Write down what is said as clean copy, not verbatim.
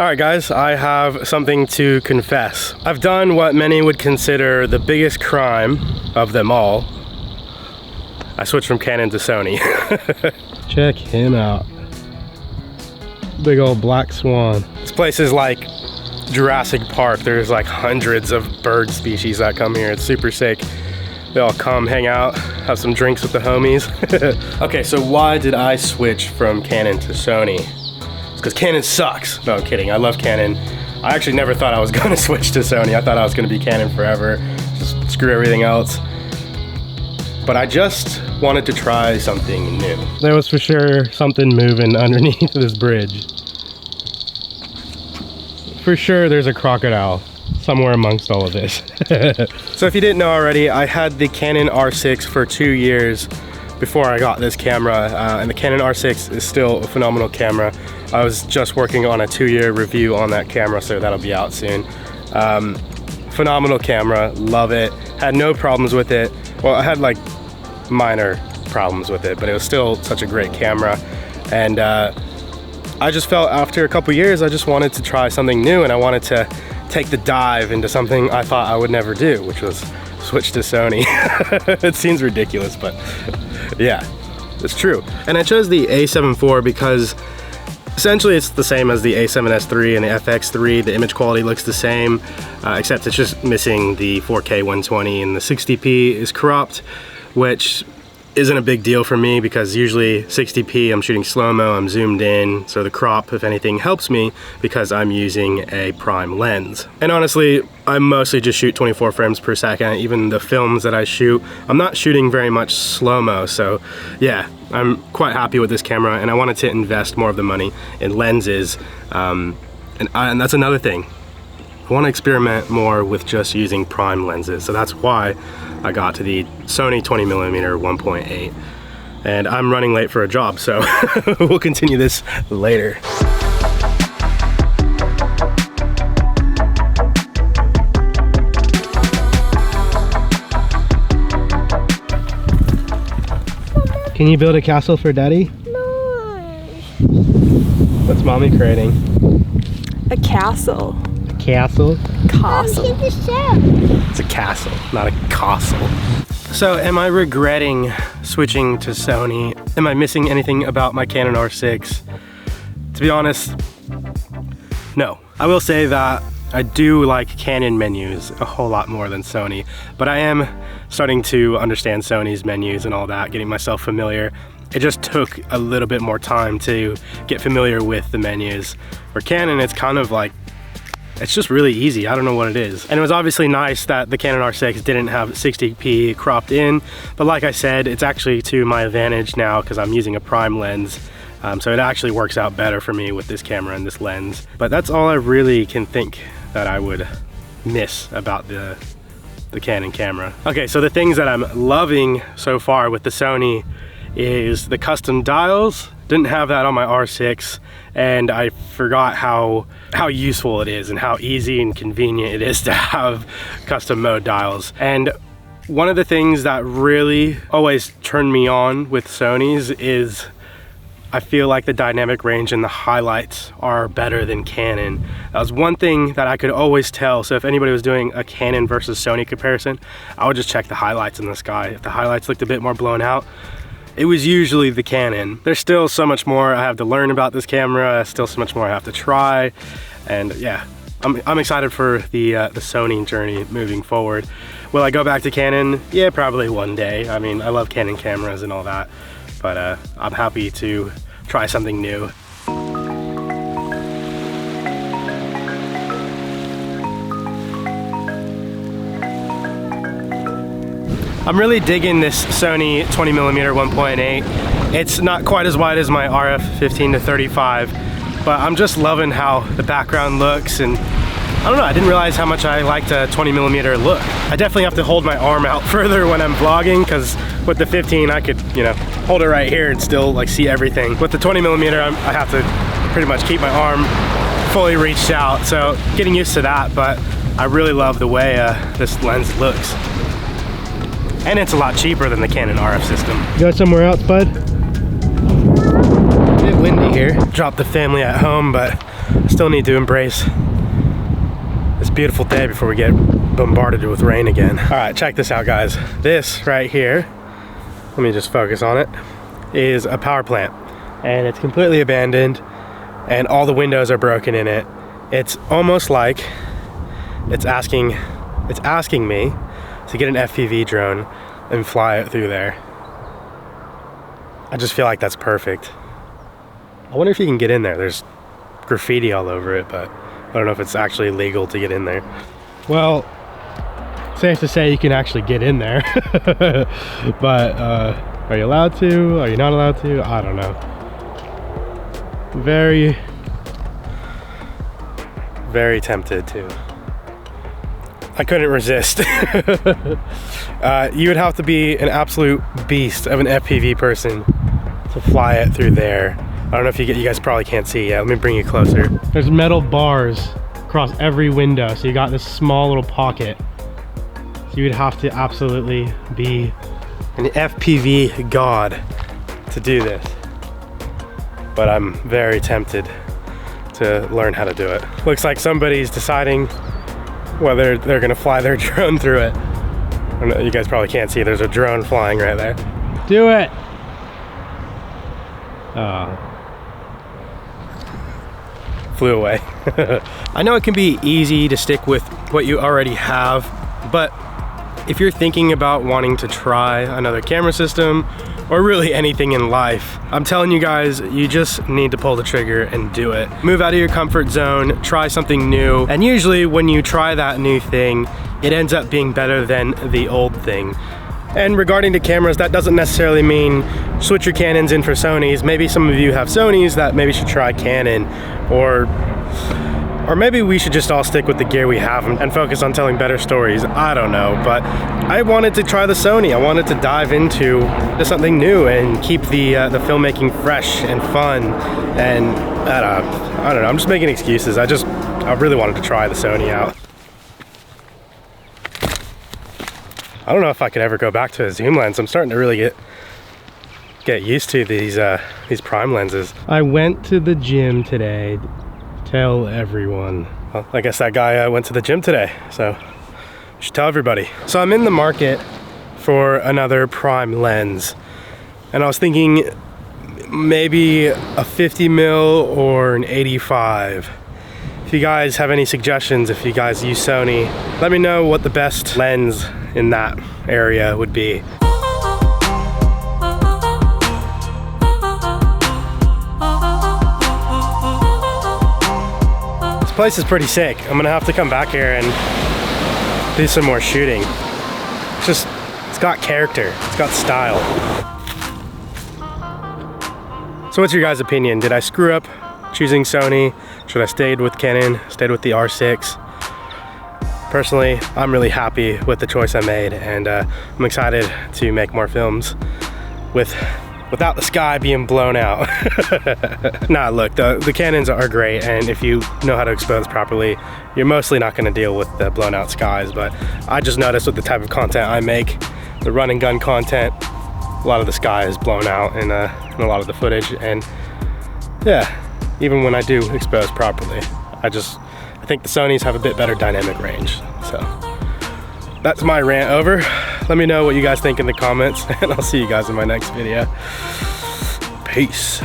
Alright guys, I have something to confess. I've done what many would consider the biggest crime of them all. I switched from Canon to Sony. Check him out. Big old black swan. This place is like Jurassic Park. There's like hundreds of bird species that come here. It's super sick. They all come, hang out, have some drinks with the homies. Okay, so why did I switch from Canon to Sony? Because Canon sucks. No, I'm kidding. I love Canon. I actually never thought I was going to switch to Sony. I thought I was going to be Canon forever. Just screw everything else. But I just wanted to try something new. There was for sure something moving underneath this bridge. For sure there's a crocodile somewhere amongst all of this. So if you didn't know already, I had the Canon R6 for 2 years before I got this camera, and the Canon R6 is still a phenomenal camera. I was just working on a 2-year review on that camera, so that'll be out soon. Phenomenal camera, love it. Had no problems with it. Well, I had like minor problems with it, but it was still such a great camera. And I just felt after a couple years, I just wanted to try something new, and I wanted to take the dive into something I thought I would never do, which was switch to Sony. It seems ridiculous, but yeah, it's true. And I chose the A7 IV because essentially it's the same as the A7S III and the FX3. The image quality looks the same, except it's just missing the 4K 120, and the 60p is cropped, which isn't a big deal for me because usually 60p I'm shooting slow-mo, I'm zoomed in, so the crop, if anything, helps me because I'm using a prime lens. And honestly, I mostly just shoot 24 frames per second. Even the films that I shoot, I'm not shooting very much slow-mo, so yeah, I'm quite happy with this camera, and I wanted to invest more of the money in lenses, and that's another thing. I want to experiment more with just using prime lenses, so that's why I got to the Sony 20mm 1.8, and I'm running late for a job, so we'll continue this later. Can you build a castle for Daddy? No. What's Mommy creating? A castle. Castle? Castle. It's a castle, not a castle. So am I regretting switching to Sony? Am I missing anything about my Canon R6? To be honest, no. I will say that I do like Canon menus a whole lot more than Sony, but I am starting to understand Sony's menus and all that, getting myself familiar. It just took a little bit more time to get familiar with the menus. For Canon, it's kind of like, it's just really easy. I don't know what it is. And it was obviously nice that the Canon R6 didn't have 60p cropped in, but like I said, it's actually to my advantage now because I'm using a prime lens. So it actually works out better for me with this camera and this lens. But that's all I really can think that I would miss about the Canon camera. Okay, so the things that I'm loving so far with the Sony is the custom dials. Didn't have that on my R6, and I forgot how useful it is and how easy and convenient it is to have custom mode dials. And one of the things that really always turned me on with Sony's is I feel like the dynamic range and the highlights are better than Canon. That was one thing that I could always tell. So if anybody was doing a Canon versus Sony comparison, I would just check the highlights in the sky. If the highlights looked a bit more blown out, it was usually the Canon. There's still so much more I have to learn about this camera, still so much more I have to try, and yeah, I'm excited for the Sony journey moving forward. Will I go back to Canon? Yeah, probably one day. I mean, I love Canon cameras and all that, but I'm happy to try something new. I'm really digging this Sony 20mm 1.8. It's not quite as wide as my RF 15-35, but I'm just loving how the background looks, and I don't know, I didn't realize how much I liked a 20mm look. I definitely have to hold my arm out further when I'm vlogging, because with the 15 I could, you know, hold it right here and still like see everything. With the 20mm I have to pretty much keep my arm fully reached out, so getting used to that, but I really love the way this lens looks. And it's a lot cheaper than the Canon RF system. You go somewhere else, bud? A bit windy here. Dropped the family at home, but still need to embrace this beautiful day before we get bombarded with rain again. All right, check this out, guys. This right here, let me just focus on it, is a power plant, and it's completely abandoned, and all the windows are broken in it. It's almost like it's asking me to get an FPV drone and fly it through there. I just feel like that's perfect. I wonder if you can get in there. There's graffiti all over it, but I don't know if it's actually legal to get in there. Well, safe to say you can actually get in there. But are you allowed to? Are you not allowed to? I don't know. Very, very tempted to. I couldn't resist. You would have to be an absolute beast of an FPV person to fly it through there. I don't know if you guys probably can't see. Yeah, let me bring you closer. There's metal bars across every window, so you got this small little pocket. So you would have to absolutely be an FPV god to do this. But I'm very tempted to learn how to do it. Looks like somebody's deciding whether they're gonna fly their drone through it. I don't know, you guys probably can't see, there's a drone flying right there. Do it! Flew away. I know it can be easy to stick with what you already have, but if you're thinking about wanting to try another camera system or really anything in life, I'm telling you guys, you just need to pull the trigger and do it. Move out of your comfort zone, try something new, and usually when you try that new thing, it ends up being better than the old thing. And regarding to cameras, that doesn't necessarily mean switch your Canons in for Sonys. Maybe some of you have Sonys that maybe should try Canon, or maybe we should just all stick with the gear we have and focus on telling better stories. I don't know, but I wanted to try the Sony. I wanted to dive into something new and keep the filmmaking fresh and fun. And I don't know, I'm just making excuses. I really wanted to try the Sony out. I don't know if I could ever go back to a zoom lens. I'm starting to really get used to these prime lenses. I went to the gym today. Tell everyone. Well, I guess that guy went to the gym today, so I should tell everybody. So I'm in the market for another prime lens, and I was thinking maybe a 50 mil or an 85. If you guys have any suggestions, if you guys use Sony, let me know what the best lens in that area would be. This place is pretty sick. I'm gonna have to come back here and do some more shooting. It's got character, it's got style. So what's your guys' opinion? Did I screw up choosing Sony? Should I stayed with Canon, stayed with the R6? Personally, I'm really happy with the choice I made, and I'm excited to make more films without the sky being blown out. Nah, look, the Canons are great, and if you know how to expose properly, you're mostly not gonna deal with the blown out skies, but I just noticed with the type of content I make, the run and gun content, a lot of the sky is blown out in a lot of the footage, and yeah, even when I do expose properly, I think the Sonys have a bit better dynamic range. So that's my rant over. Let me know what you guys think in the comments, and I'll see you guys in my next video. Peace.